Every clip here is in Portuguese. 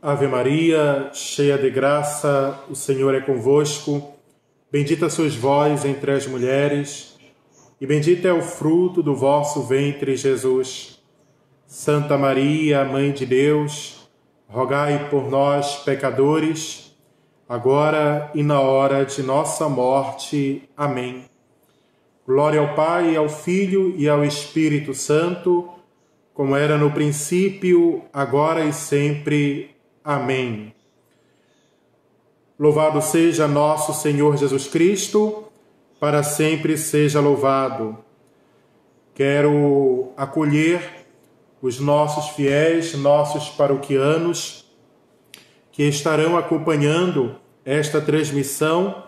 Ave Maria, cheia de graça, o Senhor é convosco. Bendita sois vós entre as mulheres, e bendito é o fruto do vosso ventre, Jesus. Santa Maria, Mãe de Deus, rogai por nós, pecadores, agora e na hora de nossa morte. Amém. Glória ao Pai, ao Filho e ao Espírito Santo, como era no princípio, agora e sempre. Amém. Louvado seja nosso Senhor Jesus Cristo, para sempre seja louvado. Quero acolher os nossos fiéis, nossos paroquianos, que estarão acompanhando esta transmissão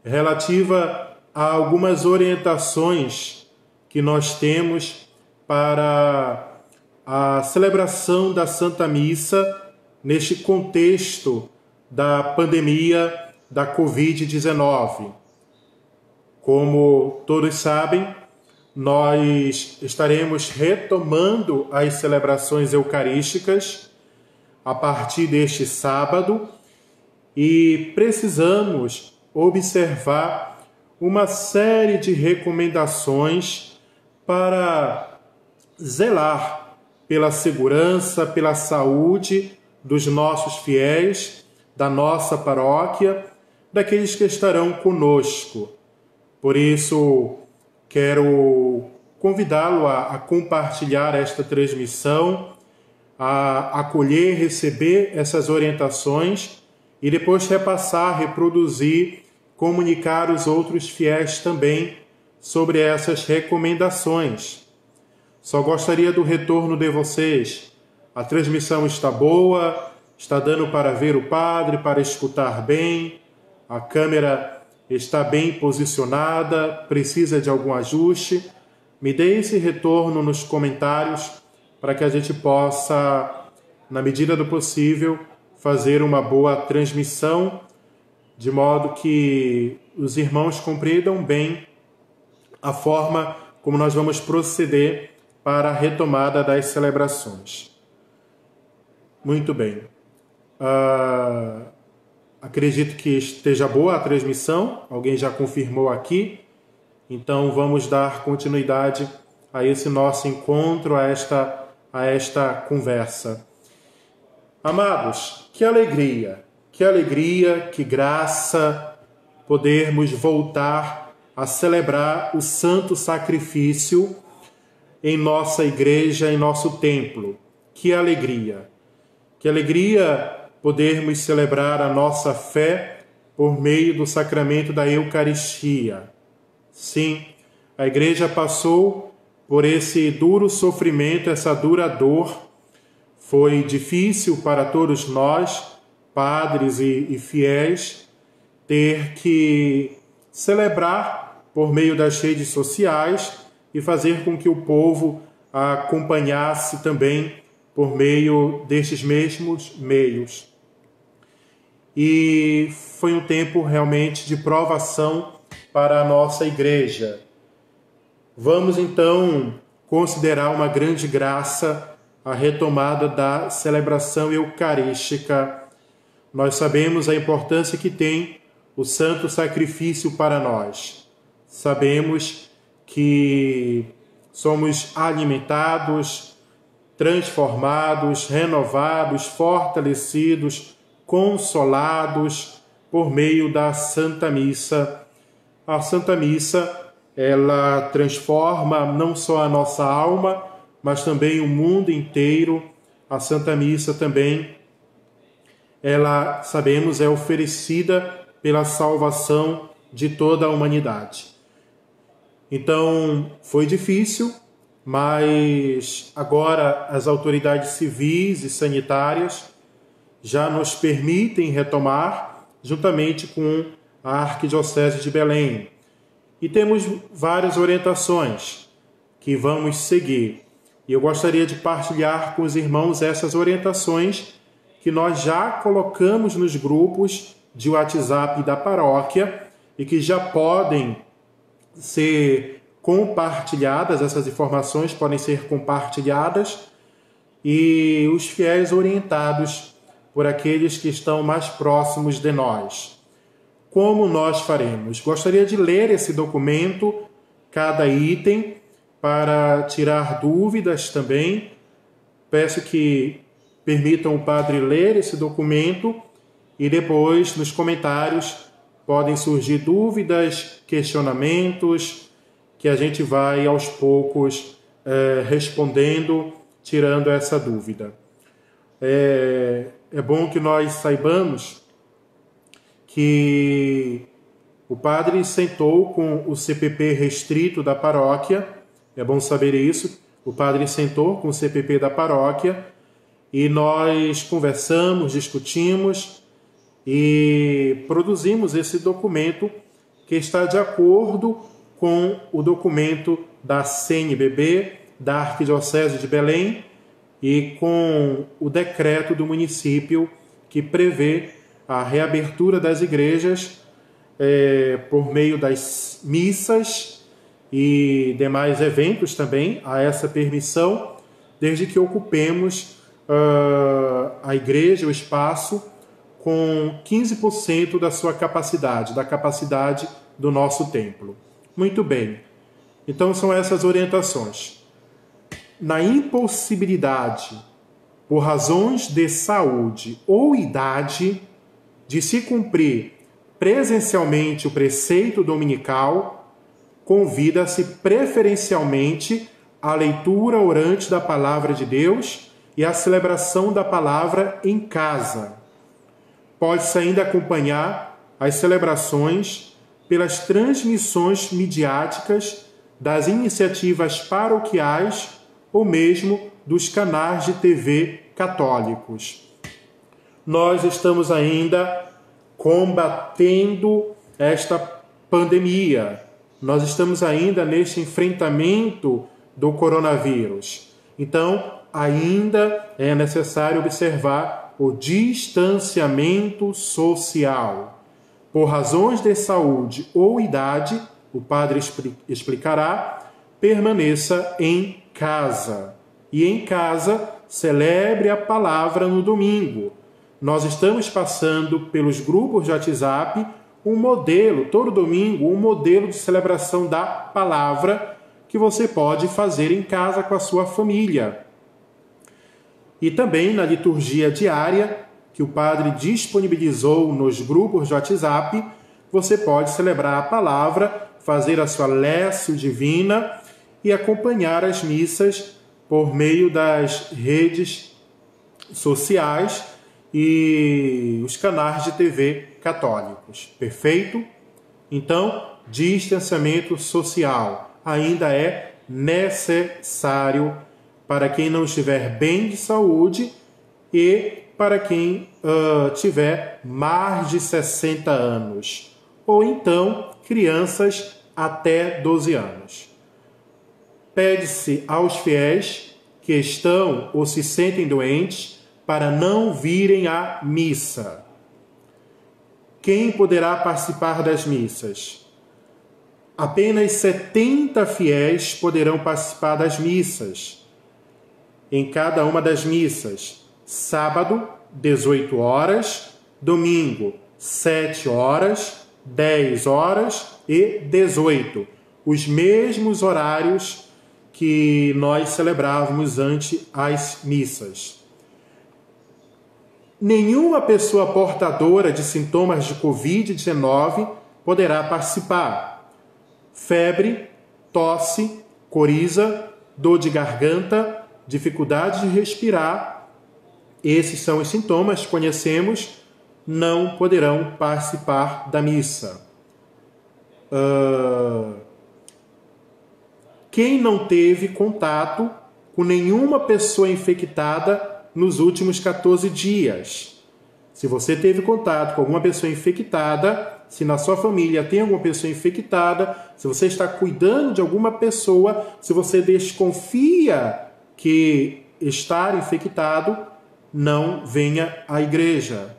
relativa a algumas orientações que nós temos para a celebração da Santa Missa neste contexto da pandemia da Covid-19. Como todos sabem, nós estaremos retomando as celebrações eucarísticas a partir deste sábado e precisamos observar uma série de recomendações para zelar pela segurança, pela saúde dos nossos fiéis, da nossa paróquia, daqueles que estarão conosco. Por isso, quero convidá-lo a compartilhar esta transmissão, a acolher, receber essas orientações e depois repassar, reproduzir, comunicar os outros fiéis também sobre essas recomendações. Só gostaria do retorno de vocês. A transmissão está boa, está dando para ver o padre, para escutar bem, a câmera está bem posicionada, precisa de algum ajuste. Me dê esse retorno nos comentários para que a gente possa, na medida do possível, fazer uma boa transmissão, de modo que os irmãos compreendam bem a forma como nós vamos proceder para a retomada das celebrações. Muito bem. Acredito que esteja boa a transmissão. Alguém já confirmou aqui. Então vamos dar continuidade a esse nosso encontro, a esta conversa. Amados, que alegria, que graça podermos voltar a celebrar o santo sacrifício em nossa igreja, em nosso templo. Que alegria podermos celebrar a nossa fé por meio do sacramento da Eucaristia. Sim, a igreja passou por esse duro sofrimento, essa dura dor. Foi difícil para todos nós, padres e fiéis, ter que celebrar por meio das redes sociais e fazer com que o povo a acompanhasse também por meio destes mesmos meios. E foi um tempo realmente de provação para a nossa igreja. Vamos então considerar uma grande graça a retomada da celebração eucarística. Nós sabemos a importância que tem o santo sacrifício para nós. Sabemos que somos alimentados, transformados, renovados, fortalecidos, consolados por meio da Santa Missa. A Santa Missa, ela transforma não só a nossa alma, mas também o mundo inteiro. A Santa Missa também, ela, sabemos, é oferecida pela salvação de toda a humanidade. Então, foi difícil, mas agora as autoridades civis e sanitárias já nos permitem retomar, juntamente com a Arquidiocese de Belém. E temos várias orientações que vamos seguir. E eu gostaria de partilhar com os irmãos essas orientações que nós já colocamos nos grupos de WhatsApp da paróquia e que já podem ser compartilhadas, essas informações podem ser compartilhadas e os fiéis orientados por aqueles que estão mais próximos de nós. Como nós faremos? Gostaria de ler esse documento, cada item, para tirar dúvidas também. Peço que permitam o padre ler esse documento e depois, nos comentários, podem surgir dúvidas, questionamentos, que a gente vai aos poucos respondendo, tirando essa dúvida. É bom que nós saibamos que o padre sentou com o CPP restrito da paróquia. É bom saber isso. O padre sentou com o CPP da paróquia e nós conversamos, discutimos e produzimos esse documento que está de acordo com o documento da CNBB, da Arquidiocese de Belém, e com o decreto do município que prevê a reabertura das igrejas por meio das missas e demais eventos também, a essa permissão, desde que ocupemos a igreja, o espaço, com 15% da sua capacidade, da capacidade do nosso templo. Muito bem. Então são essas orientações. Na impossibilidade, por razões de saúde ou idade, de se cumprir presencialmente o preceito dominical, convida-se preferencialmente a leitura orante da palavra de Deus e a celebração da palavra em casa. Pode-se ainda acompanhar as celebrações pelas transmissões midiáticas das iniciativas paroquiais ou mesmo dos canais de TV católicos. Nós estamos ainda combatendo esta pandemia. Nós estamos ainda neste enfrentamento do coronavírus. Então, ainda é necessário observar o distanciamento social. Por razões de saúde ou idade, o padre explicará, permaneça em casa. E em casa, celebre a palavra no domingo. Nós estamos passando pelos grupos de WhatsApp um modelo, todo domingo, um modelo de celebração da palavra que você pode fazer em casa com a sua família. E também na liturgia diária, que o padre disponibilizou nos grupos de WhatsApp, você pode celebrar a palavra, fazer a sua lécio divina e acompanhar as missas por meio das redes sociais e os canais de TV católicos. Perfeito? Então, distanciamento social ainda é necessário para quem não estiver bem de saúde e para quem tiver mais de 60 anos, ou então crianças até 12 anos. Pede-se aos fiéis que estão ou se sentem doentes para não virem à missa. Quem poderá participar das missas? Apenas 70 fiéis poderão participar das missas. Em cada uma das missas, sábado, 18 horas, domingo, 7 horas, 10 horas e 18. Os mesmos horários que nós celebrávamos ante as missas. Nenhuma pessoa portadora de sintomas de Covid-19 poderá participar. Febre, tosse, coriza, dor de garganta, dificuldade de respirar, esses são os sintomas que conhecemos, não poderão participar da missa. Quem não teve contato com nenhuma pessoa infectada nos últimos 14 dias. Se você teve contato com alguma pessoa infectada, se na sua família tem alguma pessoa infectada, se você está cuidando de alguma pessoa, se você desconfia que estar infectado, não venha à igreja.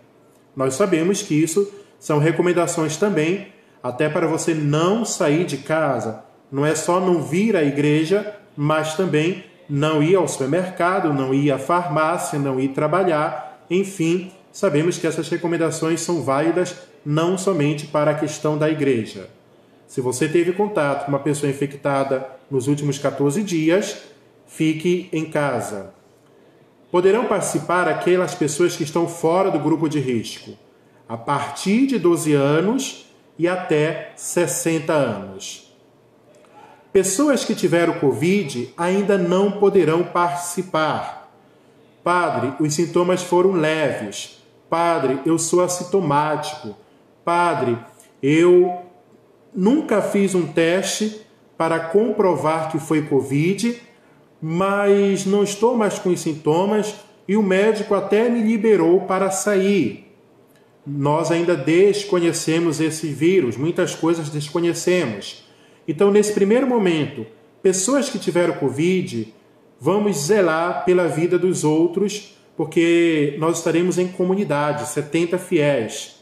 Nós sabemos que isso são recomendações também, até para você não sair de casa. Não é só não vir à igreja, mas também não ir ao supermercado, não ir à farmácia, não ir trabalhar, enfim, sabemos que essas recomendações são válidas não somente para a questão da igreja. Se você teve contato com uma pessoa infectada nos últimos 14 dias, fique em casa. Poderão participar aquelas pessoas que estão fora do grupo de risco, a partir de 12 anos e até 60 anos. Pessoas que tiveram Covid ainda não poderão participar. Padre, os sintomas foram leves. Padre, eu sou assintomático. Padre, eu nunca fiz um teste para comprovar que foi Covid, mas não estou mais com os sintomas e o médico até me liberou para sair. Nós ainda desconhecemos esse vírus, muitas coisas desconhecemos. Então, nesse primeiro momento, pessoas que tiveram Covid, vamos zelar pela vida dos outros, porque nós estaremos em comunidade, 70 fiéis.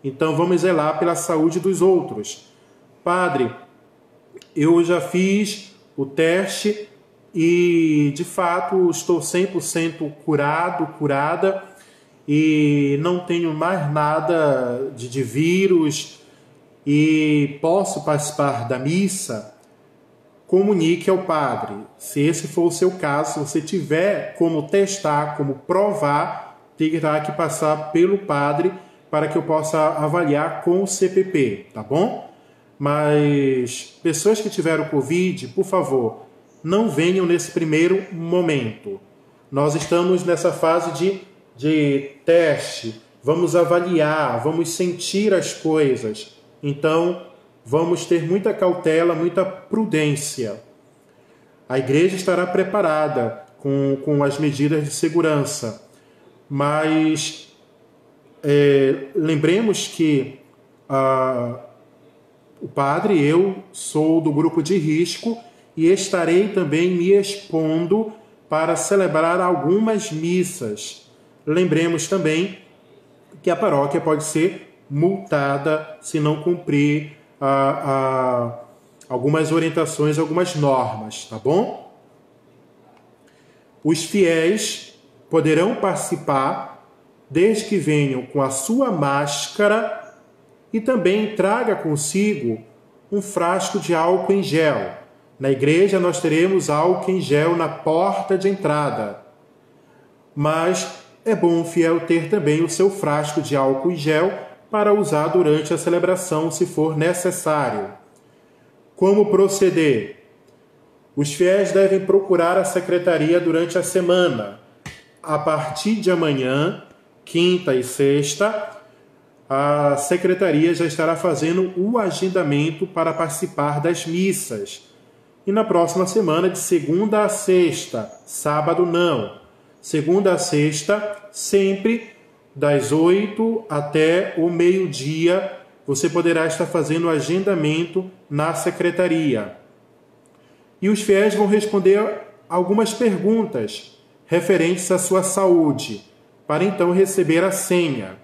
Então, vamos zelar pela saúde dos outros. Padre, eu já fiz o teste e, de fato, estou 100% curado, curada e não tenho mais nada de vírus e posso participar da missa. Comunique ao padre. Se esse for o seu caso, se você tiver como testar, como provar, terá que passar pelo padre para que eu possa avaliar com o CPP, tá bom? Mas pessoas que tiveram Covid, por favor, não venham nesse primeiro momento. Nós estamos nessa fase de teste, vamos avaliar, vamos sentir as coisas. Então, vamos ter muita cautela, muita prudência. A igreja estará preparada com as medidas de segurança, mas lembremos que o padre, eu sou do grupo de risco e estarei também me expondo para celebrar algumas missas. Lembremos também que a paróquia pode ser multada se não cumprir algumas orientações, algumas normas, tá bom? Os fiéis poderão participar desde que venham com a sua máscara e também traga consigo um frasco de álcool em gel. Na igreja nós teremos álcool em gel na porta de entrada. Mas é bom o fiel ter também o seu frasco de álcool em gel para usar durante a celebração, se for necessário. Como proceder? Os fiéis devem procurar a secretaria durante a semana. A partir de amanhã, quinta e sexta, a secretaria já estará fazendo o agendamento para participar das missas. E na próxima semana, de segunda a sexta, sábado não. Segunda a sexta, sempre das 8 até o meio-dia, você poderá estar fazendo o agendamento na secretaria. E os fiéis vão responder algumas perguntas referentes à sua saúde, para então receber a senha.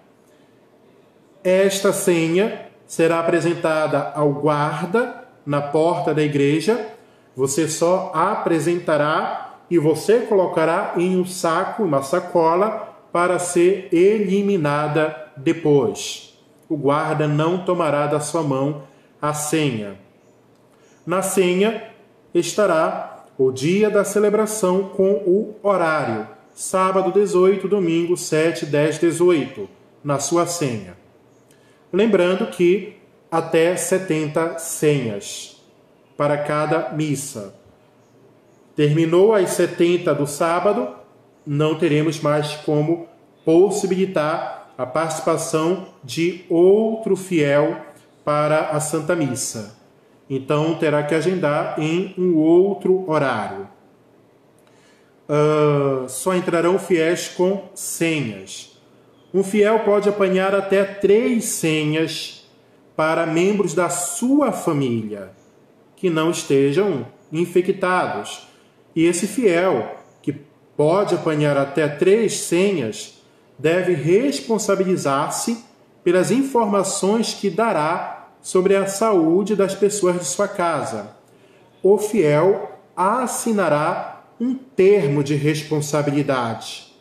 Esta senha será apresentada ao guarda na porta da igreja. Você só apresentará e você colocará em um saco, uma sacola, para ser eliminada depois. O guarda não tomará da sua mão a senha. Na senha estará o dia da celebração com o horário. Sábado 18, domingo 7, 10, 18, na sua senha. Lembrando que até 70 senhas para cada missa. Terminou as 70 do sábado, não teremos mais como possibilitar a participação de outro fiel para a Santa Missa. Então, terá que agendar em um outro horário. Só entrarão fiéis com senhas. Um fiel pode apanhar até 3 senhas para membros da sua família que não estejam infectados. E esse fiel, que pode apanhar até 3 senhas, deve responsabilizar-se pelas informações que dará sobre a saúde das pessoas de sua casa. O fiel assinará um termo de responsabilidade,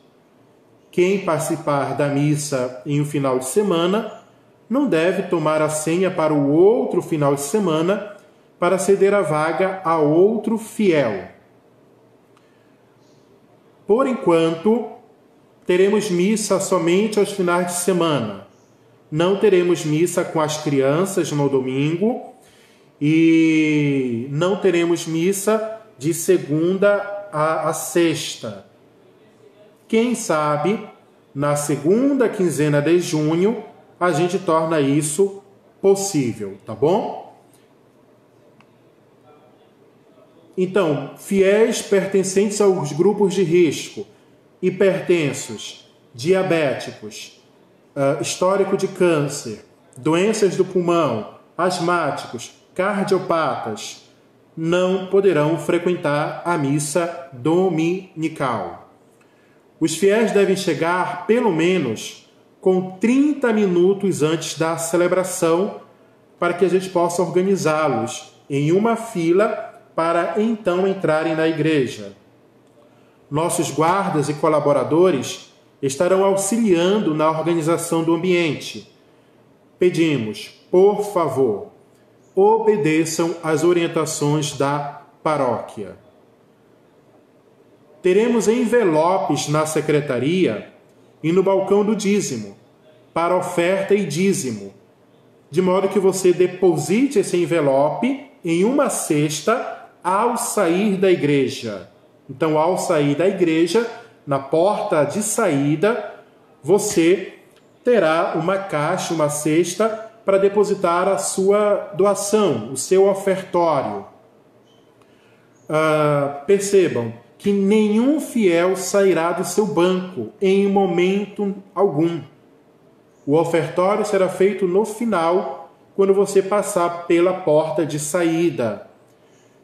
Quem participar da missa em um final de semana não deve tomar a senha para o outro final de semana para ceder a vaga a outro fiel. Por enquanto, teremos missa somente aos finais de semana. Não teremos missa com as crianças no domingo e não teremos missa de segunda a sexta. Quem sabe, na segunda quinzena de junho, a gente torna isso possível, tá bom? Então, fiéis pertencentes aos grupos de risco, hipertensos, diabéticos, histórico de câncer, doenças do pulmão, asmáticos, cardiopatas, não poderão frequentar a missa dominical. Os fiéis devem chegar, pelo menos, com 30 minutos antes da celebração, para que a gente possa organizá-los em uma fila para então entrarem na igreja. Nossos guardas e colaboradores estarão auxiliando na organização do ambiente. Pedimos, por favor, obedeçam às orientações da paróquia. Teremos envelopes na secretaria e no balcão do dízimo, para oferta e dízimo, de modo que você deposite esse envelope em uma cesta ao sair da igreja. Então, ao sair da igreja, na porta de saída, você terá uma caixa, uma cesta, para depositar a sua doação, o seu ofertório. Percebam que nenhum fiel sairá do seu banco em momento algum. O ofertório será feito no final, quando você passar pela porta de saída.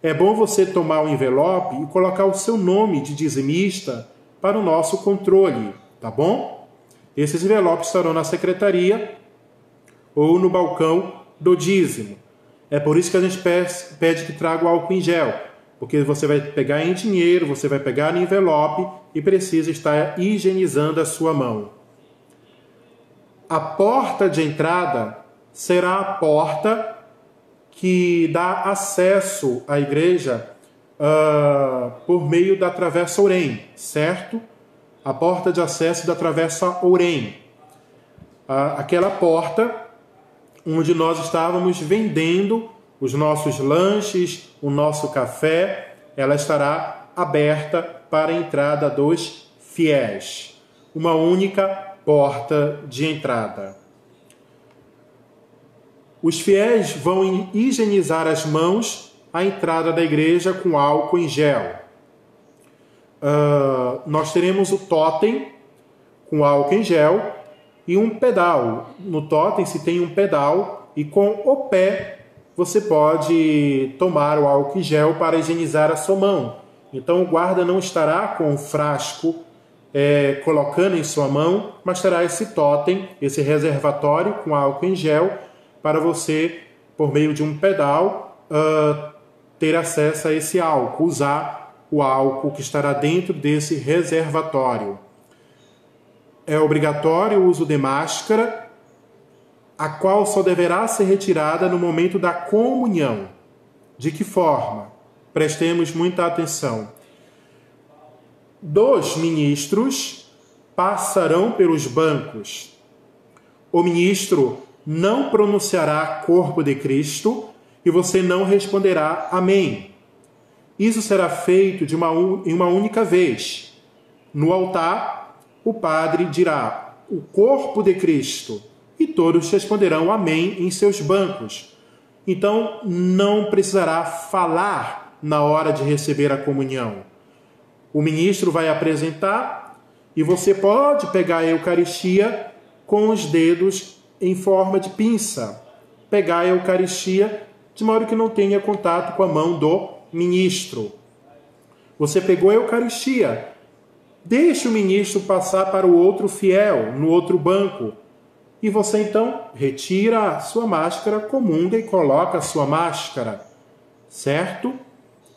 É bom você tomar o envelope e colocar o seu nome de dizimista para o nosso controle, tá bom? Esses envelopes estarão na secretaria ou no balcão do dízimo. É por isso que a gente pede que traga o álcool em gel, porque você vai pegar em dinheiro, você vai pegar no envelope e precisa estar higienizando a sua mão. A porta de entrada será a porta que dá acesso à igreja por meio da Travessa Ourém, certo? A porta de acesso da Travessa Ourém. Aquela porta onde nós estávamos vendendo os nossos lanches, o nosso café, ela estará aberta para a entrada dos fiéis. Uma única porta de entrada. Os fiéis vão higienizar as mãos à entrada da igreja com álcool em gel. Nós teremos o tótem com álcool em gel e um pedal. No tótem se tem um pedal e com o pé você pode tomar o álcool em gel para higienizar a sua mão. Então o guarda não estará com o frasco colocando em sua mão, mas terá esse tótem, esse reservatório com álcool em gel, para você, por meio de um pedal, ter acesso a esse álcool, usar o álcool que estará dentro desse reservatório. É obrigatório o uso de máscara, a qual só deverá ser retirada no momento da comunhão. De que forma? Prestemos muita atenção. 2 ministros passarão pelos bancos. O ministro não pronunciará corpo de Cristo e você não responderá amém. Isso será feito em uma única vez. No altar, o padre dirá o corpo de Cristo e todos responderão amém em seus bancos. Então, não precisará falar na hora de receber a comunhão. O ministro vai apresentar e você pode pegar a Eucaristia com os dedos em forma de pinça. Pegar a Eucaristia de modo que não tenha contato com a mão do ministro. Você pegou a Eucaristia. Deixe o ministro passar para o outro fiel, no outro banco. E você então retira a sua máscara, comunga e coloca a sua máscara. Certo?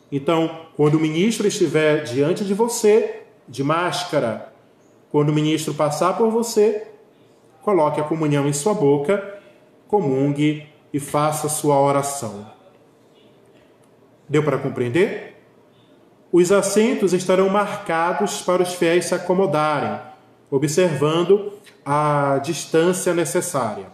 Então, quando o ministro estiver diante de você, de máscara, Quando o ministro passar por você, coloque a comunhão em sua boca, comungue e faça sua oração. Deu para compreender? Os assentos estarão marcados para os fiéis se acomodarem, observando a distância necessária.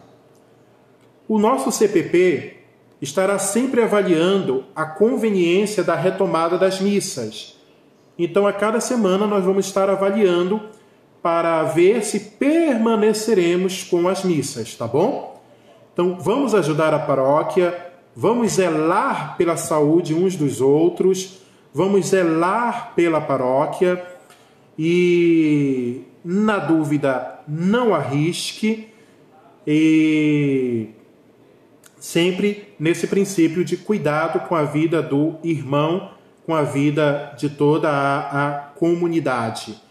O nosso CPP estará sempre avaliando a conveniência da retomada das missas. Então, a cada semana nós vamos estar avaliando para ver se permaneceremos com as missas, tá bom? Então, vamos ajudar a paróquia, vamos zelar pela saúde uns dos outros, vamos zelar pela paróquia e, na dúvida, não arrisque e sempre nesse princípio de cuidado com a vida do irmão, com a vida de toda a comunidade.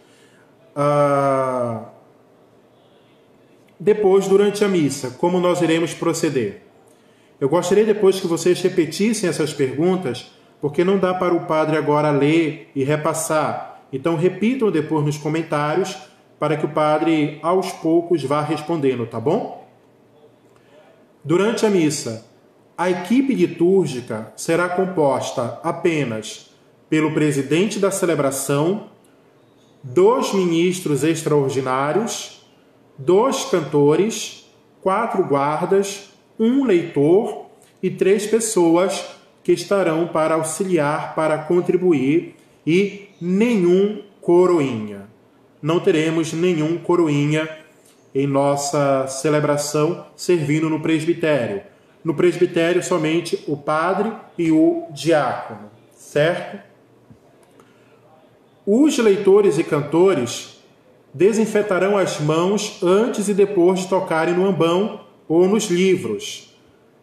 Depois, durante a missa, como nós iremos proceder? Eu gostaria depois que vocês repetissem essas perguntas, porque não dá para o padre agora ler e repassar. Então, repitam depois nos comentários, para que o padre, aos poucos, vá respondendo, tá bom? Durante a missa, a equipe litúrgica será composta apenas pelo presidente da celebração, 2 ministros extraordinários, 2 cantores, 4 guardas, 1 leitor e 3 pessoas que estarão para auxiliar, para contribuir, e nenhum coroinha. Não teremos nenhum coroinha em nossa celebração servindo no presbitério. No presbitério, somente o padre e o diácono, certo? Os leitores e cantores desinfetarão as mãos antes e depois de tocarem no ambão ou nos livros.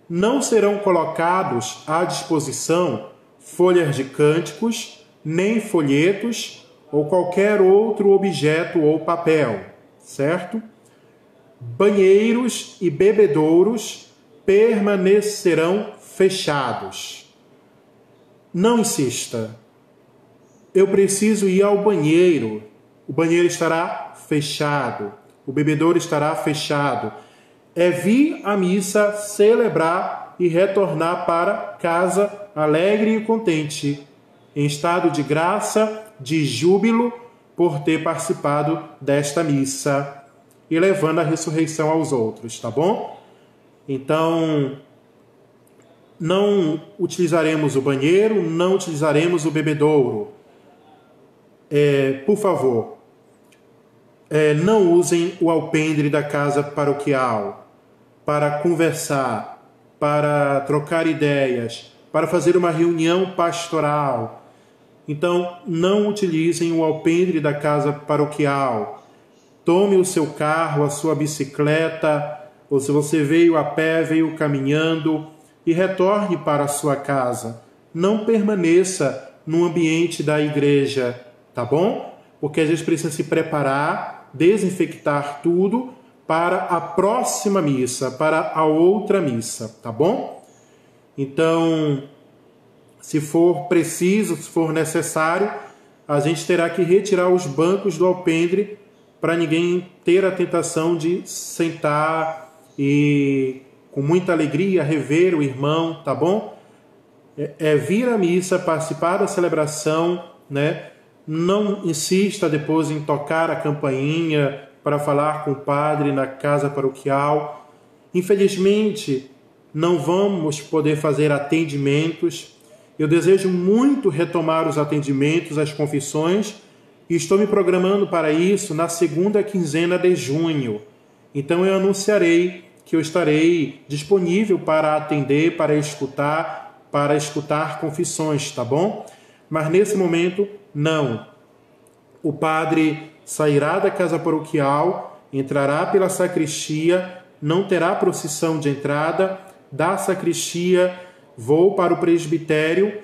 Não serão colocados à disposição folhas de cânticos, nem folhetos ou qualquer outro objeto ou papel, certo? Banheiros e bebedouros permanecerão fechados. Não insista. Eu preciso ir ao banheiro. O banheiro estará fechado. O bebedouro estará fechado. É vir à missa, celebrar e retornar para casa alegre e contente, em estado de graça, de júbilo, por ter participado desta missa e levando a ressurreição aos outros, tá bom? Então, não utilizaremos o banheiro, não utilizaremos o bebedouro. Por favor, não usem o alpendre da casa paroquial para conversar, para trocar ideias, para fazer uma reunião pastoral. Então, não utilizem o alpendre da casa paroquial. Tome o seu carro, a sua bicicleta, ou se você veio a pé, veio caminhando, e retorne para a sua casa. Não permaneça no ambiente da igreja, tá bom? Porque a gente precisa se preparar, desinfectar tudo para a próxima missa, para a outra missa, tá bom? Então, se for preciso, se for necessário, a gente terá que retirar os bancos do alpendre para ninguém ter a tentação de sentar e, com muita alegria, rever o irmão, tá bom? Vir à missa, participar da celebração, né? Não insista depois em tocar a campainha para falar com o padre na casa paroquial. Infelizmente, não vamos poder fazer atendimentos. Eu desejo muito retomar os atendimentos, as confissões, e estou me programando para isso na 2ª quinzena de junho. Então eu anunciarei que eu estarei disponível para atender, para escutar confissões, tá bom? Mas nesse momento, não. O padre sairá da casa paroquial, entrará pela sacristia, não terá procissão de entrada, da sacristia vou para o presbitério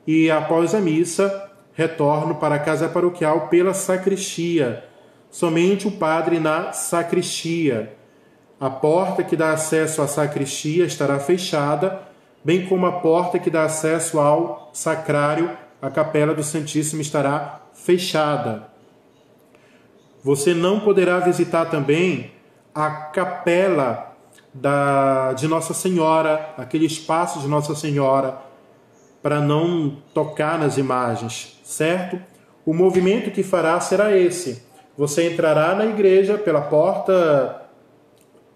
e, após a missa, retorno para a casa paroquial pela sacristia. Somente o padre na sacristia. A porta que dá acesso à sacristia estará fechada, bem como a porta que dá acesso ao sacrário, a capela do Santíssimo, estará fechada. Você não poderá visitar também a capela de Nossa Senhora, aquele espaço de Nossa Senhora, para não tocar nas imagens, certo? O movimento que fará será esse. Você entrará na igreja pela porta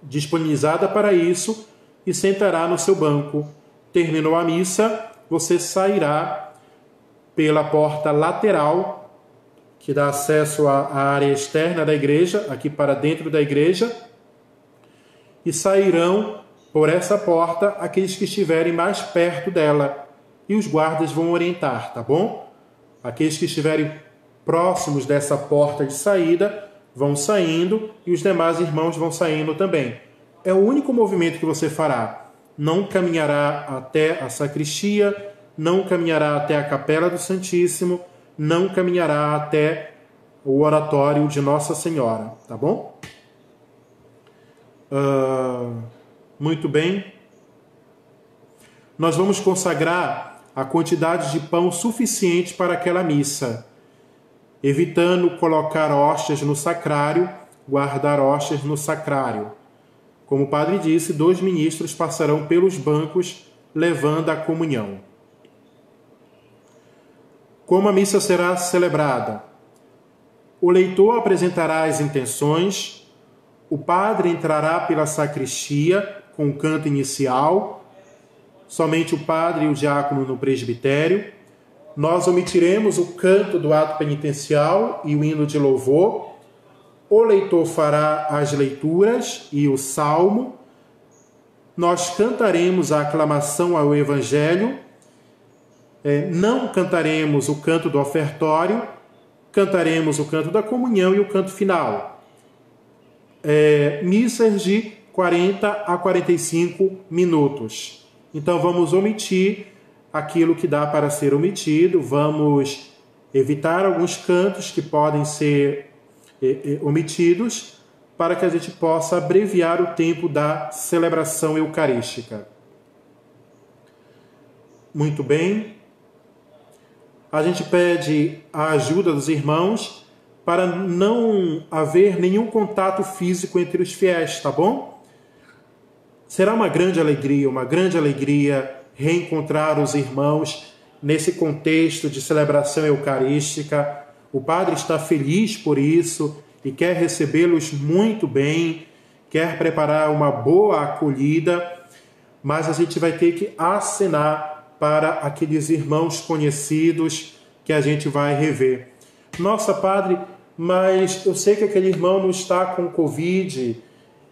disponibilizada para isso e sentará no seu banco. Terminou a missa, você sairá pela porta lateral, que dá acesso à área externa da igreja, aqui para dentro da igreja, e sairão por essa porta aqueles que estiverem mais perto dela, e os guardas vão orientar, tá bom? Aqueles que estiverem próximos dessa porta de saída vão saindo e os demais irmãos vão saindo também. É o único movimento que você fará. Não caminhará até a sacristia, não caminhará até a capela do Santíssimo, não caminhará até o oratório de Nossa Senhora, tá bom? Muito bem. Nós vamos consagrar a quantidade de pão suficiente para aquela missa, evitando colocar hóstias no sacrário, guardar hóstias no sacrário. Como o padre disse, 2 ministros passarão pelos bancos levando a comunhão. Como a missa será celebrada? O leitor apresentará as intenções, o padre entrará pela sacristia com o canto inicial, somente o padre e o diácono no presbitério. Nós omitiremos o canto do ato penitencial e o hino de louvor. O leitor fará as leituras e o salmo. Nós cantaremos a aclamação ao Evangelho. Não cantaremos o canto do ofertório, cantaremos o canto da comunhão e o canto final. Missas de 40 a 45 minutos. Então vamos omitir aquilo que dá para ser omitido, vamos evitar alguns cantos que podem ser omitidos para que a gente possa abreviar o tempo da celebração eucarística. Muito bem. A gente pede a ajuda dos irmãos para não haver nenhum contato físico entre os fiéis, tá bom? Será uma grande alegria reencontrar os irmãos nesse contexto de celebração eucarística. O padre está feliz por isso e quer recebê-los muito bem, quer preparar uma boa acolhida, mas a gente vai ter que acenar para aqueles irmãos conhecidos que a gente vai rever. Nossa, padre, mas eu sei que aquele irmão não está com Covid,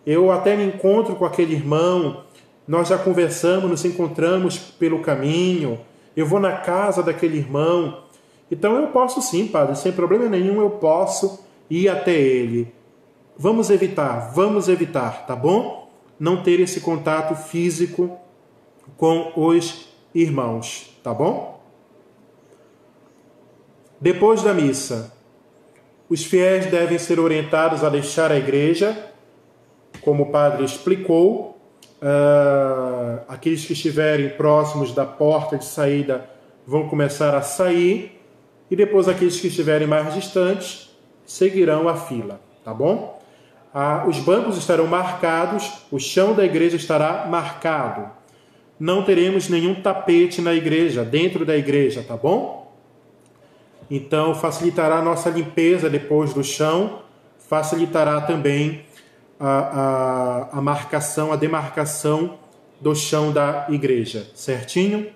eu até me encontro com aquele irmão, nós já conversamos, nos encontramos pelo caminho, eu vou na casa daquele irmão. Então eu posso sim, padre, sem problema nenhum eu posso ir até ele. Vamos evitar, tá bom? Não ter esse contato físico com os irmãos, tá bom? Depois da missa, os fiéis devem ser orientados a deixar a igreja, como o padre explicou. Aqueles que estiverem próximos da porta de saída vão começar a sair e depois aqueles que estiverem mais distantes seguirão a fila, tá bom? Os bancos estarão marcados, o chão da igreja estará marcado. Não teremos nenhum tapete na igreja, dentro da igreja, tá bom? Então facilitará a nossa limpeza depois do chão, facilitará também a marcação, a demarcação do chão da igreja, certinho?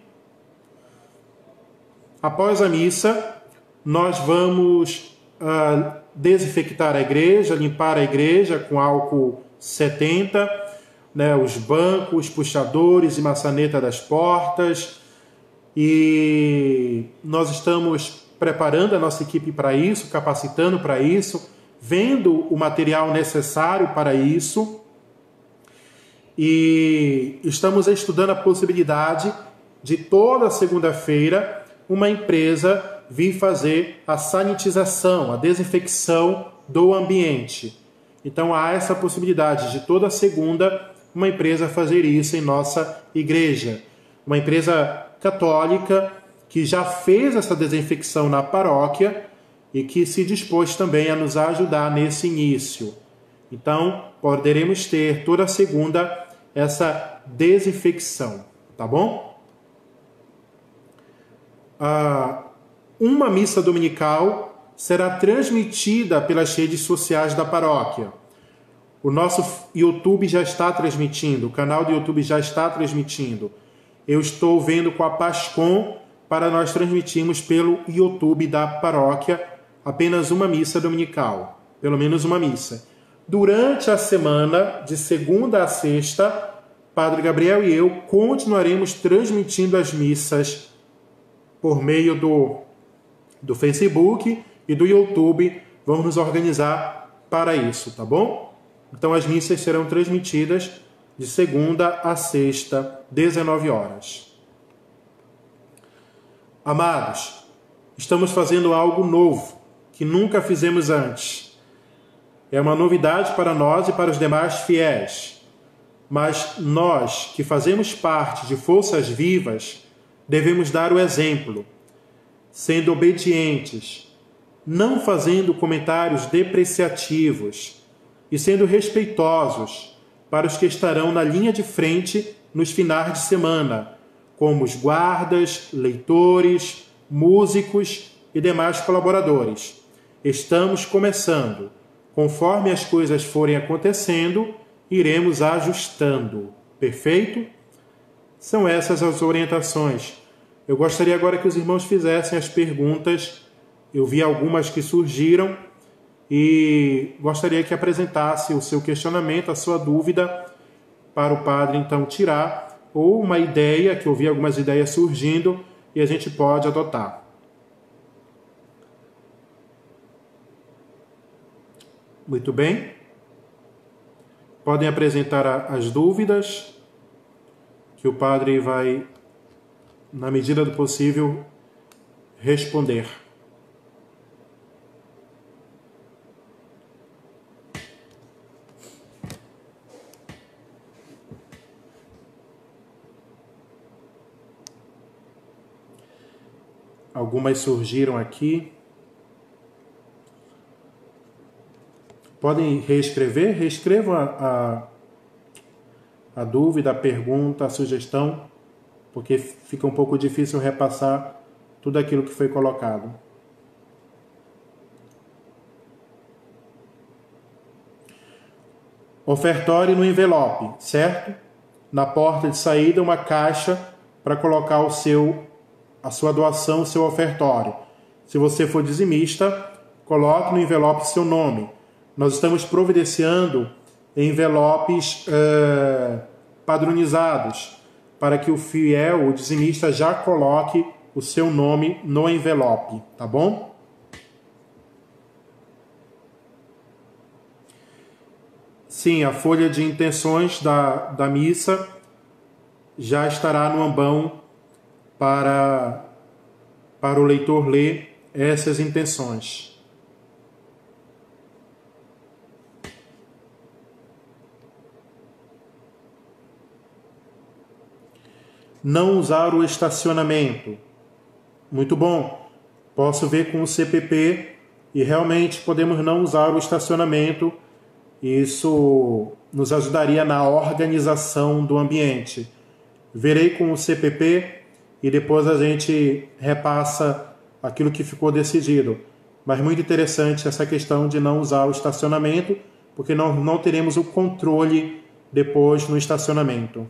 Após a missa, nós vamos desinfectar a igreja, limpar a igreja com álcool 70, né, os bancos, puxadores e maçaneta das portas, e nós estamos preparando a nossa equipe para isso, capacitando para isso, vendo o material necessário para isso, e estamos estudando a possibilidade de toda segunda-feira uma empresa vir fazer a sanitização, a desinfecção do ambiente. Então há essa possibilidade de toda segunda uma empresa fazer isso em nossa igreja. Uma empresa católica que já fez essa desinfecção na paróquia e que se dispôs também a nos ajudar nesse início. Então, poderemos ter toda segunda essa desinfecção, tá bom? Uma missa dominical será transmitida pelas redes sociais da paróquia. O nosso YouTube já está transmitindo, o canal do YouTube já está transmitindo. Eu estou vendo com a Pascom para nós transmitirmos pelo YouTube da paróquia apenas uma missa dominical, pelo menos uma missa. Durante a semana, de segunda a sexta, Padre Gabriel e eu continuaremos transmitindo as missas por meio do Facebook e do YouTube. Vamos nos organizar para isso, tá bom? Então as missas serão transmitidas de segunda a sexta, 19 horas. Amados, estamos fazendo algo novo, que nunca fizemos antes. É uma novidade para nós e para os demais fiéis. Mas nós, que fazemos parte de Forças Vivas, devemos dar o exemplo, sendo obedientes, não fazendo comentários depreciativos e sendo respeitosos para os que estarão na linha de frente nos finais de semana, como os guardas, leitores, músicos e demais colaboradores. Estamos começando. Conforme as coisas forem acontecendo, iremos ajustando. Perfeito? São essas as orientações. Eu gostaria agora que os irmãos fizessem as perguntas. Eu vi algumas que surgiram e gostaria que apresentasse o seu questionamento, a sua dúvida, para o padre então tirar, ou uma ideia, que eu vi algumas ideias surgindo e a gente pode adotar. Muito bem. Podem apresentar as dúvidas, que o padre vai, na medida do possível, responder. Algumas surgiram aqui. Podem reescrever? Reescrevam a dúvida, a pergunta, a sugestão, porque fica um pouco difícil repassar tudo aquilo que foi colocado. Ofertório no envelope, certo? Na porta de saída, uma caixa para colocar a sua doação, o seu ofertório. Se você for dizimista, coloque no envelope seu nome. Nós estamos providenciando envelopes padronizados, para que o fiel, o dizimista, já coloque o seu nome no envelope, tá bom? Sim, a folha de intenções da missa já estará no ambão para o leitor ler essas intenções. Não usar o estacionamento. Muito bom. Posso ver com o CPP e realmente podemos não usar o estacionamento. Isso nos ajudaria na organização do ambiente. Verei com o CPP e depois a gente repassa aquilo que ficou decidido. Mas muito interessante essa questão de não usar o estacionamento, porque não teremos o controle depois no estacionamento.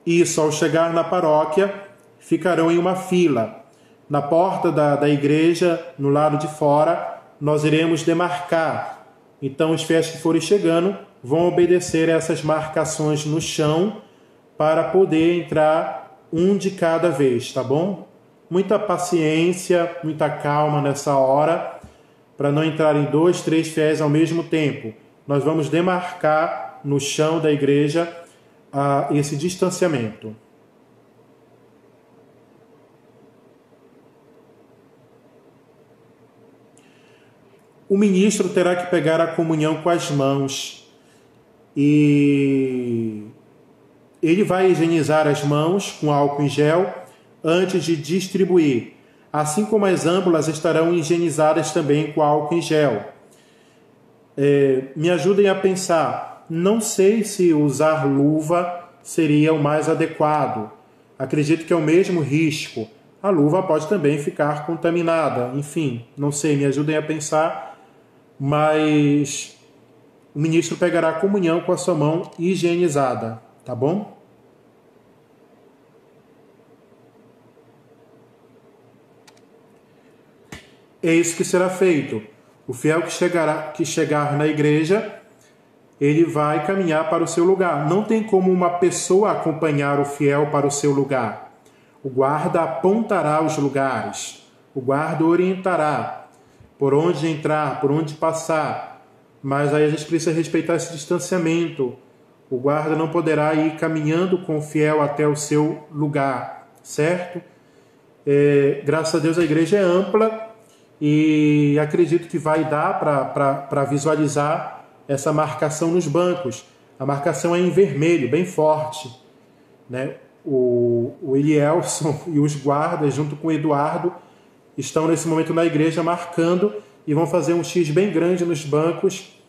Isso, ao chegar na paróquia, ficarão em uma fila. Na porta da igreja, no lado de fora, nós iremos demarcar. Então, os fiéis que forem chegando vão obedecer essas marcações no chão para poder entrar um de cada vez, tá bom? Muita paciência, muita calma nessa hora, para não entrarem 2, 3 fiéis ao mesmo tempo. Nós vamos demarcar no chão da igreja esse distanciamento. O ministro terá que pegar a comunhão com as mãos e ele vai higienizar as mãos com álcool em gel antes de distribuir, assim como as âmbulas estarão higienizadas também com álcool em gel. Me ajudem a pensar, não sei se usar luva seria o mais adequado. Acredito que é o mesmo risco. A luva pode também ficar contaminada. Enfim, não sei, me ajudem a pensar, mas o ministro pegará a comunhão com a sua mão higienizada, tá bom? É isso que será feito. O fiel que chegar na igreja, ele vai caminhar para o seu lugar. Não tem como uma pessoa acompanhar o fiel para o seu lugar. O guarda apontará os lugares. O guarda orientará por onde entrar, por onde passar. Mas aí a gente precisa respeitar esse distanciamento. O guarda não poderá ir caminhando com o fiel até o seu lugar, certo? Graças a Deus a igreja é ampla e acredito que vai dar para visualizar essa marcação nos bancos. A marcação é em vermelho, bem forte, né? O Elielson e os guardas, junto com o Eduardo, estão nesse momento na igreja marcando e vão fazer um X bem grande nos bancos.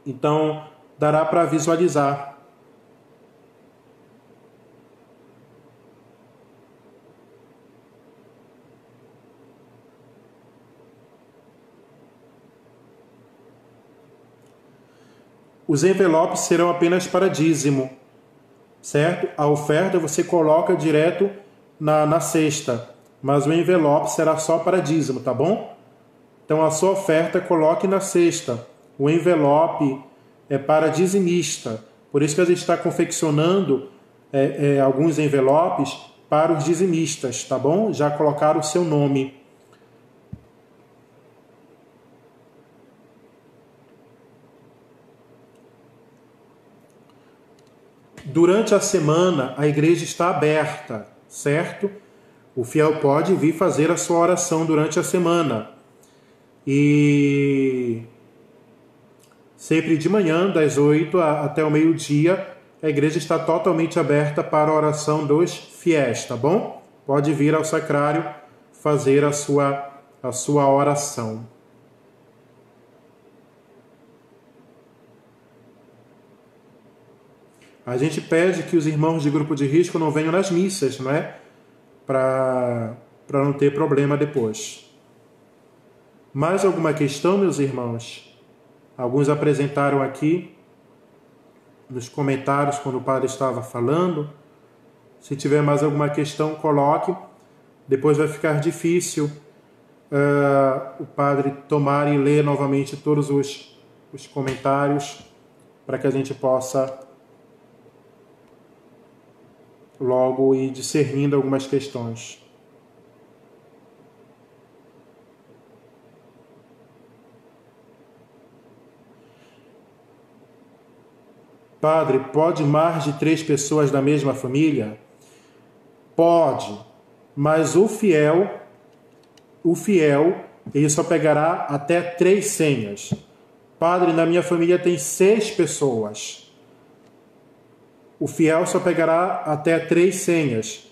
Então, dará para visualizar. Os envelopes serão apenas para dízimo, certo? A oferta você coloca direto na cesta, mas o envelope será só para dízimo, tá bom? Então a sua oferta coloque na cesta. O envelope é para dizimista. Por isso que a gente está confeccionando alguns envelopes para os dizimistas, tá bom? Já colocaram o seu nome. Durante a semana, a igreja está aberta, certo? O fiel pode vir fazer a sua oração durante a semana. E sempre de manhã, das 8 até o meio-dia, a igreja está totalmente aberta para a oração dos fiéis, tá bom? Pode vir ao sacrário fazer a sua oração. A gente pede que os irmãos de grupo de risco não venham nas missas, não é? Para não ter problema depois. Mais alguma questão, meus irmãos? Alguns apresentaram aqui nos comentários quando o padre estava falando. Se tiver mais alguma questão, coloque. Depois vai ficar difícil o padre tomar e ler novamente todos os comentários para que a gente possa logo ir discernindo algumas questões. Padre, pode mais de 3 pessoas da mesma família? Pode, mas o fiel, ele só pegará até 3 senhas. Padre, na minha família tem 6 pessoas. O fiel só pegará até 3 senhas.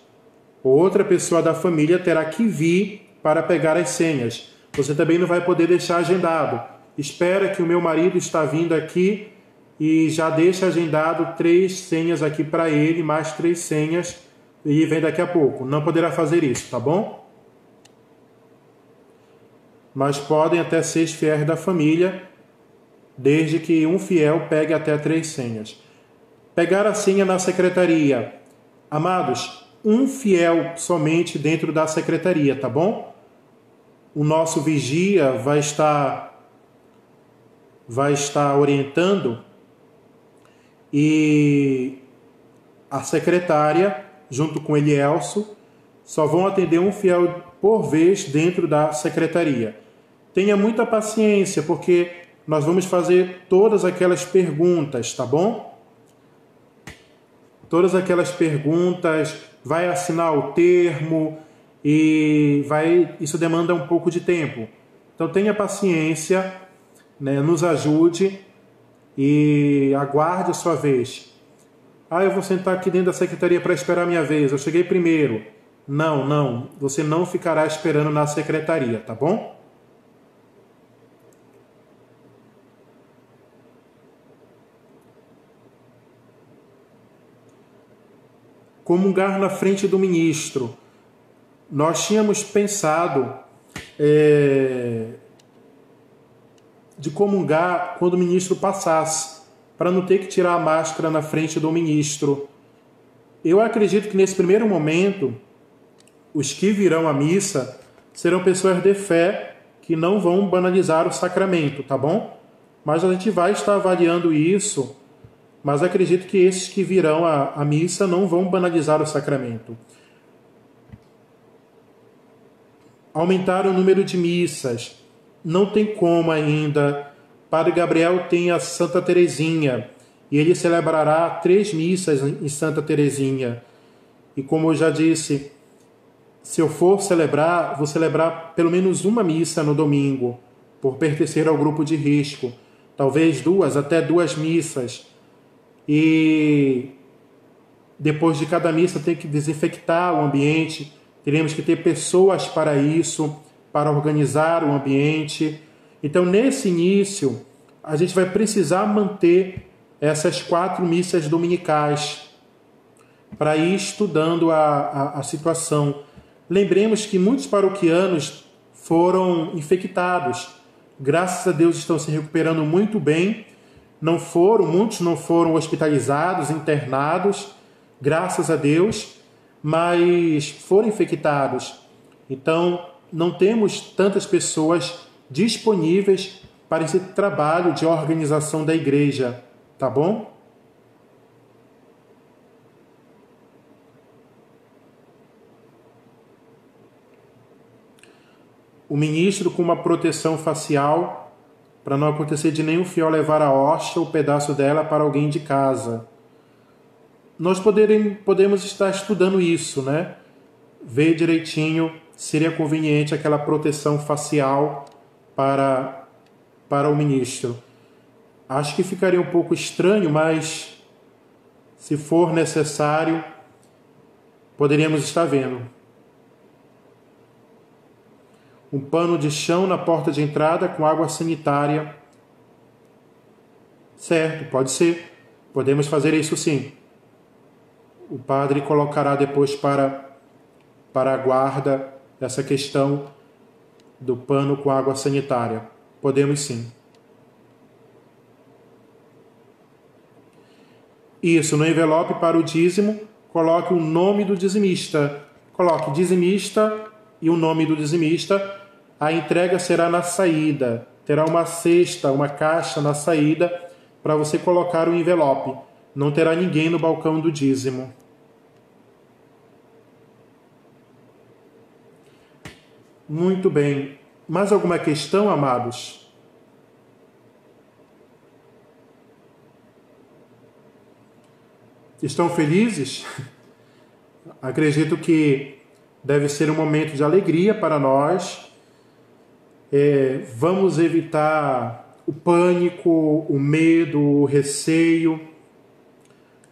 Outra pessoa da família terá que vir para pegar as senhas. Você também não vai poder deixar agendado. Espera que o meu marido está vindo aqui e já deixa agendado 3 senhas aqui para ele, mais 3 senhas, e vem daqui a pouco. Não poderá fazer isso, tá bom? Mas podem até 6 fiéis da família, desde que um fiel pegue até 3 senhas. Pegar a senha na secretaria. Amados, um fiel somente dentro da secretaria, tá bom? O nosso vigia vai estar orientando e a secretária, junto com Elielso, só vão atender um fiel por vez dentro da secretaria. Tenha muita paciência, porque nós vamos fazer todas aquelas perguntas, tá bom? Todas aquelas perguntas, vai assinar o termo e isso demanda um pouco de tempo. Então tenha paciência, né? Nos ajude e aguarde a sua vez. Eu vou sentar aqui dentro da secretaria para esperar a minha vez, eu cheguei primeiro. Não, você não ficará esperando na secretaria, tá bom? Comungar na frente do ministro. Nós tínhamos pensado de comungar quando o ministro passasse, para não ter que tirar a máscara na frente do ministro. Eu acredito que nesse primeiro momento, os que virão à missa serão pessoas de fé que não vão banalizar o sacramento, tá bom? Mas a gente vai estar avaliando isso, mas acredito que esses que virão à missa não vão banalizar o sacramento. Aumentar o número de missas. Não tem como ainda. Padre Gabriel tem a Santa Teresinha e ele celebrará 3 missas em Santa Teresinha. E como eu já disse, se eu for celebrar, vou celebrar pelo menos uma missa no domingo, por pertencer ao grupo de risco. Talvez 2, até 2 missas. E depois de cada missa tem que desinfectar o ambiente. Teremos que ter pessoas para isso, para organizar o ambiente. Então, nesse início, a gente vai precisar manter essas 4 missas dominicais para ir estudando a situação. Lembremos que muitos paroquianos foram infectados. Graças a Deus estão se recuperando muito bem. Muitos não foram hospitalizados, internados, graças a Deus, mas foram infectados. Então, não temos tantas pessoas disponíveis para esse trabalho de organização da igreja, tá bom? O ministro com uma proteção facial, para não acontecer de nenhum fiel levar a hóstia ou pedaço dela para alguém de casa. Nós podemos estar estudando isso, né? Ver direitinho, seria conveniente aquela proteção facial para o ministro. Acho que ficaria um pouco estranho, mas se for necessário, poderíamos estar vendo. Um pano de chão na porta de entrada com água sanitária. Certo, pode ser. Podemos fazer isso sim. O padre colocará depois para a guarda essa questão do pano com água sanitária. Podemos sim. Isso, no envelope para o dízimo, coloque o nome do dizimista. Coloque dizimista e o nome do dizimista. A entrega será na saída. Terá uma cesta, uma caixa na saída para você colocar o envelope. Não terá ninguém no balcão do dízimo. Muito bem. Mais alguma questão, amados? Estão felizes? Acredito que deve ser um momento de alegria para nós. Vamos evitar o pânico, o medo, o receio.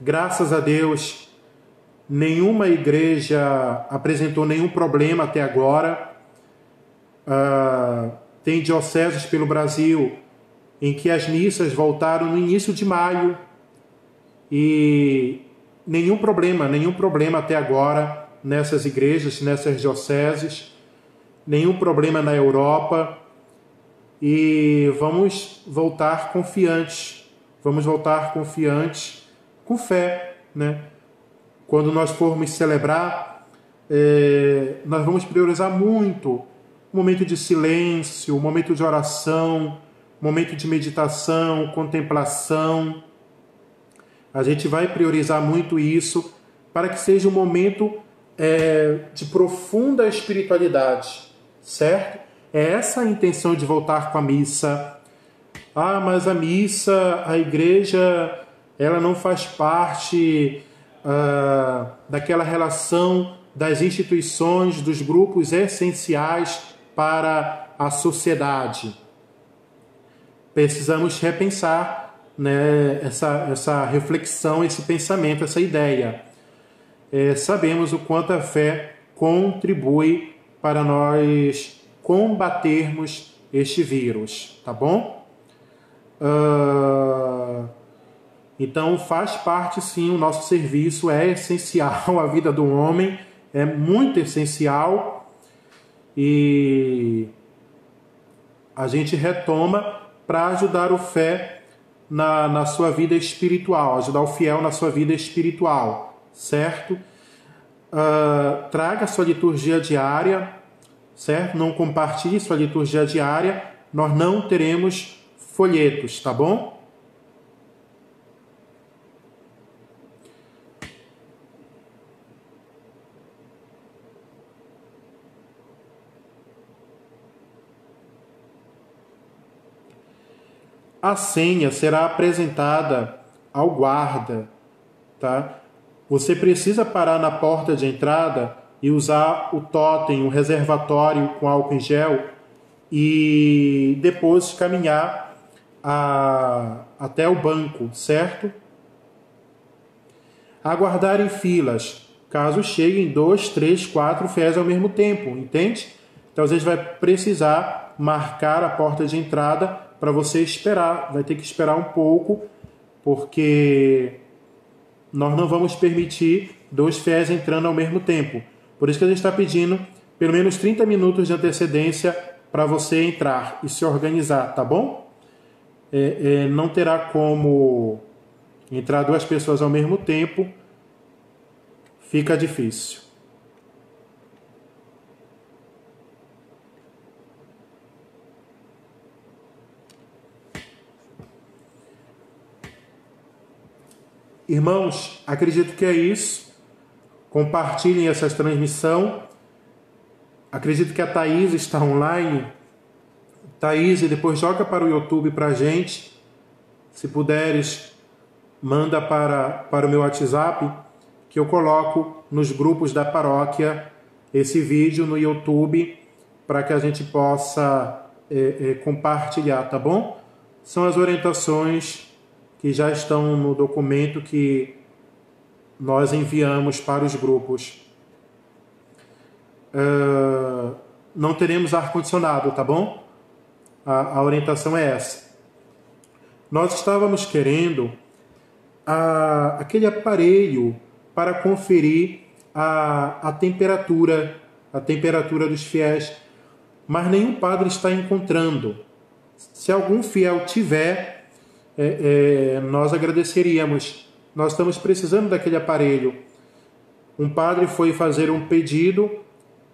Graças a Deus, nenhuma igreja apresentou nenhum problema até agora. Tem dioceses pelo Brasil em que as missas voltaram no início de maio e nenhum problema até agora nessas igrejas, nessas dioceses, nenhum problema na Europa, e vamos voltar confiantes, com fé, né? Quando nós formos celebrar, nós vamos priorizar muito o momento de silêncio, o momento de oração, o momento de meditação, contemplação. A gente vai priorizar muito isso para que seja um momento de profunda espiritualidade, certo? É essa a intenção de voltar com a missa. Mas a missa, a igreja, ela não faz parte daquela relação das instituições, dos grupos essenciais para a sociedade. Precisamos repensar, né, essa reflexão, esse pensamento, essa ideia. Sabemos o quanto a fé contribui para nós combatermos este vírus, tá bom? Então faz parte sim, o nosso serviço é essencial à vida do homem, é muito essencial, e a gente retoma para ajudar o fé na sua vida espiritual, ajudar o fiel na sua vida espiritual, certo? Traga sua liturgia diária, certo? Não compartilhe sua liturgia diária, nós não teremos folhetos, tá bom? A senha será apresentada ao guarda, tá? Você precisa parar na porta de entrada e usar o totem, o reservatório com álcool em gel, e depois caminhar até o banco, certo? Aguardar em filas, caso cheguem 2, 3, 4 fiéis ao mesmo tempo, entende? Então, às vezes vai precisar marcar a porta de entrada para você esperar, vai ter que esperar um pouco, porque nós não vamos permitir 2 fiéis entrando ao mesmo tempo. Por isso que a gente está pedindo pelo menos 30 minutos de antecedência para você entrar e se organizar, tá bom? Não terá como entrar 2 pessoas ao mesmo tempo, fica difícil. Irmãos, acredito que é isso. Compartilhem essa transmissão. Acredito que a Thaís está online. Thaís, depois joga para o YouTube para a gente. Se puderes, manda para o meu WhatsApp, que eu coloco nos grupos da paróquia esse vídeo no YouTube para que a gente possa compartilhar, tá bom? São as orientações que já estão no documento que nós enviamos para os grupos. Não teremos ar-condicionado, tá bom? A orientação é essa. Nós estávamos querendo aquele aparelho para conferir a temperatura dos fiéis, mas nenhum padre está encontrando. Se algum fiel tiver, nós agradeceríamos. Nós estamos precisando daquele aparelho. Um padre foi fazer um pedido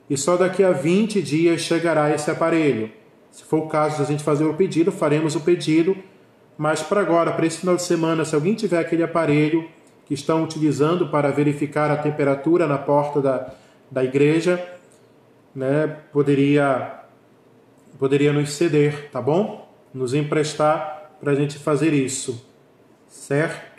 e só daqui a 20 dias chegará esse aparelho. Se for o caso de a gente fazer o pedido, faremos o pedido, mas para agora, para esse final de semana, se alguém tiver aquele aparelho que estão utilizando para verificar a temperatura na porta da igreja, né, poderia nos ceder, tá bom? Nos emprestar para a gente fazer isso, certo?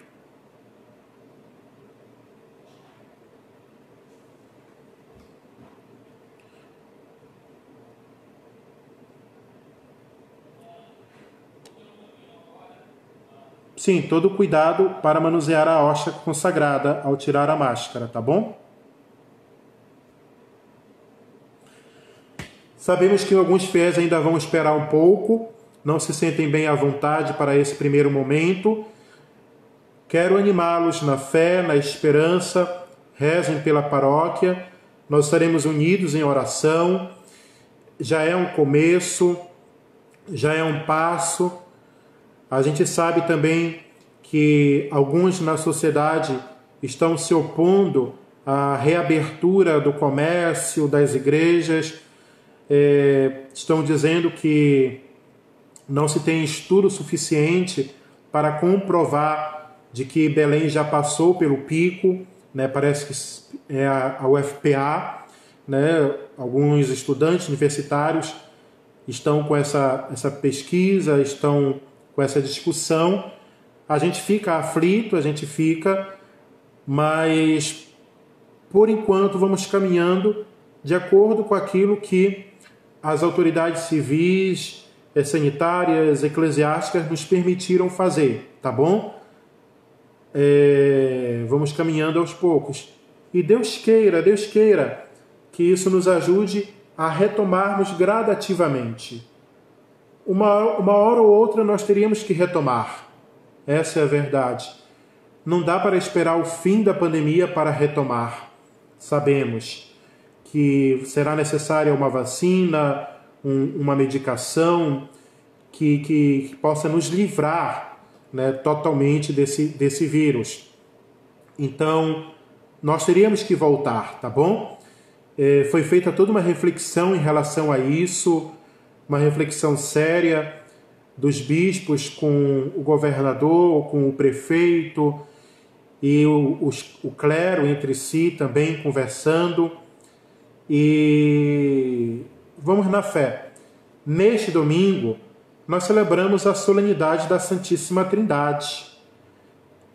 Sim, todo cuidado para manusear a hóstia consagrada ao tirar a máscara, tá bom? Sabemos que alguns fiéis ainda vão esperar um pouco, não se sentem bem à vontade para esse primeiro momento. Quero animá-los na fé, na esperança, rezem pela paróquia, nós estaremos unidos em oração, já é um começo, já é um passo. A gente sabe também que alguns na sociedade estão se opondo à reabertura do comércio, das igrejas, estão dizendo que não se tem estudo suficiente para comprovar de que Belém já passou pelo pico, né? Parece que é a UFPA, né? Alguns estudantes universitários estão com essa pesquisa, estão com essa discussão. A gente fica aflito, mas por enquanto vamos caminhando de acordo com aquilo que as autoridades civis, sanitárias, eclesiásticas nos permitiram fazer, tá bom? Vamos caminhando aos poucos. E Deus queira que isso nos ajude a retomarmos gradativamente. Uma hora ou outra nós teríamos que retomar. Essa é a verdade. Não dá para esperar o fim da pandemia para retomar. Sabemos que será necessária uma vacina, uma medicação que possa nos livrar, né, totalmente desse vírus. Então, nós teríamos que voltar, tá bom? Foi feita toda uma reflexão em relação a isso, uma reflexão séria dos bispos com o governador, com o prefeito e o clero entre si também conversando. E vamos na fé. Neste domingo, nós celebramos a solenidade da Santíssima Trindade.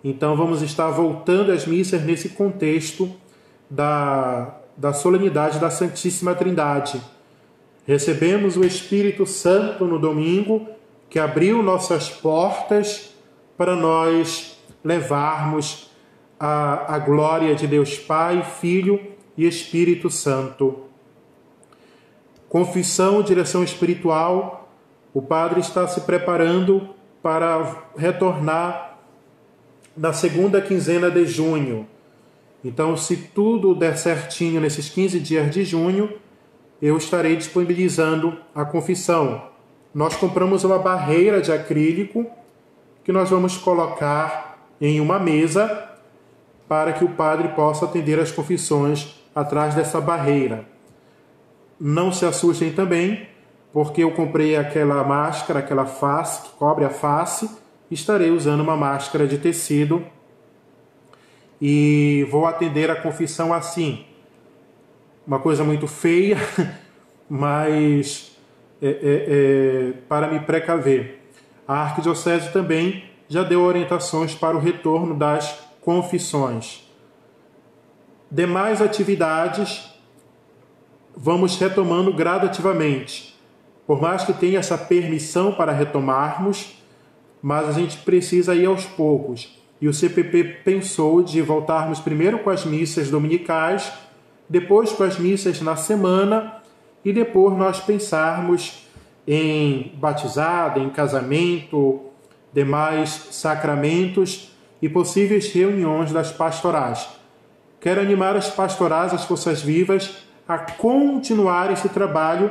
Então vamos estar voltando às missas nesse contexto da solenidade da Santíssima Trindade. Recebemos o Espírito Santo no domingo, que abriu nossas portas para nós levarmos a glória de Deus Pai, Filho e Espírito Santo. Confissão, direção espiritual. O padre está se preparando para retornar na segunda quinzena de junho. Então, se tudo der certinho nesses 15 dias de junho, eu estarei disponibilizando a confissão. Nós compramos uma barreira de acrílico que nós vamos colocar em uma mesa para que o padre possa atender as confissões atrás dessa barreira. Não se assustem também, porque eu comprei aquela máscara, aquela face que cobre a face, estarei usando uma máscara de tecido e vou atender a confissão assim. Uma coisa muito feia, mas para me precaver. A Arquidiocese também já deu orientações para o retorno das confissões. Demais atividades vamos retomando gradativamente. Por mais que tenha essa permissão para retomarmos, mas a gente precisa ir aos poucos. E o CPP pensou de voltarmos primeiro com as missas dominicais, depois com as missas na semana e depois nós pensarmos em batizado, em casamento, demais sacramentos e possíveis reuniões das pastorais. Quero animar as pastorais, as forças vivas, a continuar esse trabalho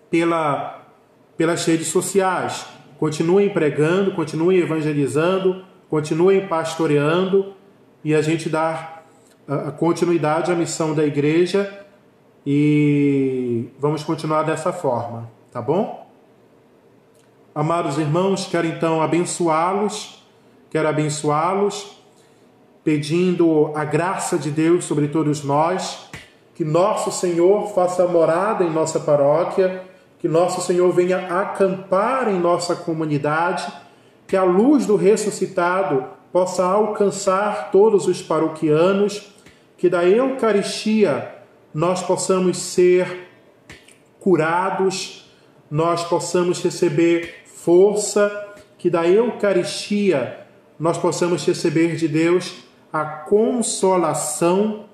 pelas redes sociais. Continuem pregando, continuem evangelizando, continuem pastoreando e a gente dar a continuidade à missão da igreja e vamos continuar dessa forma, tá bom? Amados irmãos, quero então abençoá-los, pedindo a graça de Deus sobre todos nós, que nosso Senhor faça morada em nossa paróquia, que nosso Senhor venha acampar em nossa comunidade, que a luz do ressuscitado possa alcançar todos os paroquianos, que da Eucaristia nós possamos ser curados, nós possamos receber força, que da Eucaristia nós possamos receber de Deus a consolação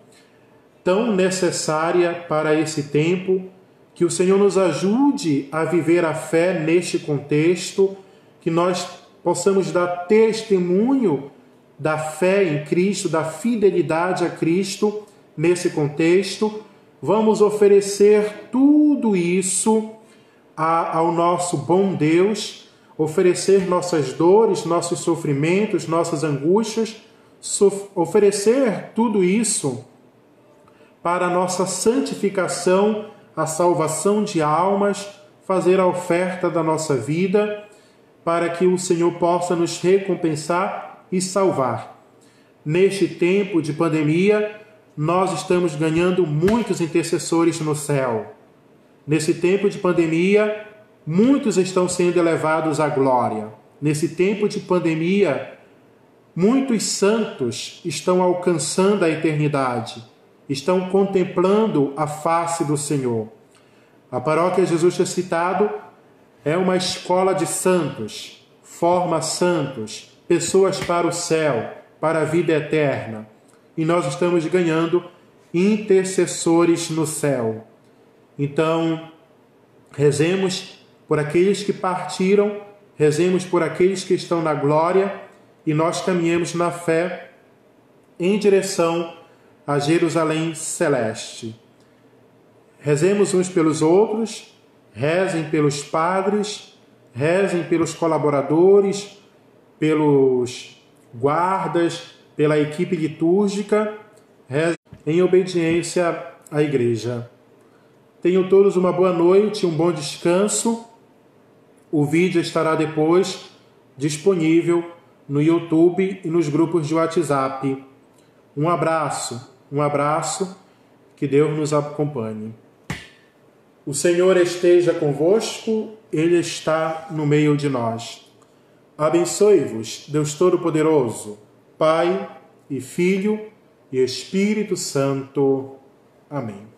tão necessária para esse tempo, que o Senhor nos ajude a viver a fé neste contexto, que nós possamos dar testemunho da fé em Cristo, da fidelidade a Cristo nesse contexto. Vamos oferecer tudo isso ao nosso bom Deus, oferecer nossas dores, nossos sofrimentos, nossas angústias, oferecer tudo isso para a nossa santificação, a salvação de almas, fazer a oferta da nossa vida, para que o Senhor possa nos recompensar e salvar. Neste tempo de pandemia, nós estamos ganhando muitos intercessores no céu. Nesse tempo de pandemia, muitos estão sendo elevados à glória. Nesse tempo de pandemia, muitos santos estão alcançando a eternidade, estão contemplando a face do Senhor. A paróquia Jesus Ressuscitado é uma escola de santos, forma santos, pessoas para o céu, para a vida eterna. E nós estamos ganhando intercessores no céu. Então, rezemos por aqueles que partiram, rezemos por aqueles que estão na glória e nós caminhemos na fé em direção a Jerusalém celeste. Rezemos uns pelos outros, rezem pelos padres, rezem pelos colaboradores, pelos guardas, pela equipe litúrgica, rezem em obediência à Igreja. Tenham todos uma boa noite, um bom descanso. O vídeo estará depois disponível no YouTube e nos grupos de WhatsApp. Um abraço, que Deus nos acompanhe. O Senhor esteja convosco, Ele está no meio de nós. Abençoe-vos, Deus Todo-Poderoso, Pai e Filho e Espírito Santo. Amém.